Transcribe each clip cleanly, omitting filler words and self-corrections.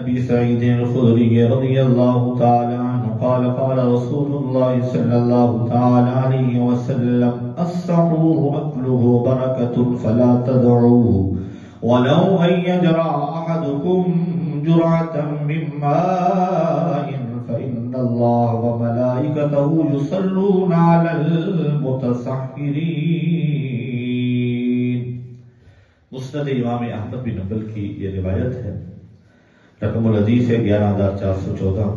أبي سعيد الخدري رضي الله تعالى عنه قال قال رسول الله صلى الله تعالى عليه وسلم السحور أكله بركة فلا تدعوه ولو أن يجرع أحدكم جرعة من ماء فإن الله وملائكته يصلون على المتسحرين. مسند امام احمد بن حنبل کی یہ روایت ہے، رقم الحدیث ہے 11414.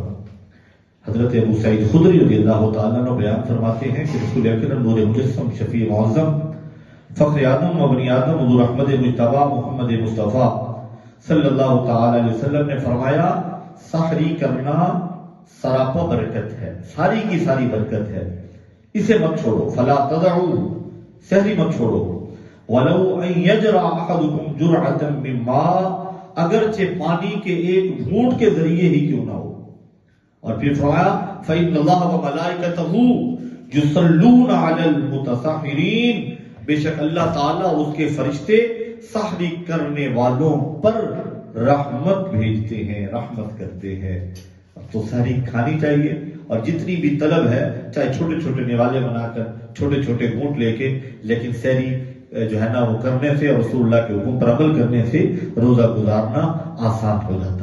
حضرت ابو سعید خدری رضی اللہ تعالیٰ عنہ بیان فرماتے ہیں کہ رسول اکرم نور مجسم شفیع معظم فخر آدم و بنی آدم حضور احمد مجتبی محمد مصطفیٰ صلی اللہ تعالی علیہ وسلم نے فرمایا سحری کرنا سراپا برکت ہے، ساری کی ساری برکت ہے، اسے مت چھوڑو. فلا تدعوا، سحری مت چھوڑو. ولو ان یجرع احدکم جرعۃ من ماء، اگرچہ پانی کے ایک گھونٹ کے ذریعے ہی کیوں نہ ہو. اور پھر فرمایا فإن اللہ وملائکتہ یصلون علی المتسحرین، بے شک اللہ تعالیٰ اس کے فرشتے سحری کرنے والوں پر رحمت بھیجتے ہیں، رحمت کرتے ہیں. اب تو سحری کھانی چاہیے، اور جتنی بھی طلب ہے چاہے چھوٹے چھوٹے نوالے بنا کر چھوٹے چھوٹے گھونٹ لے کے، لیکن سحری جو ہے نا وہ کرنے سے اور رسول اللہ کے حکم پر عمل کرنے سے روزہ گزارنا آسان ہو جاتا ہے.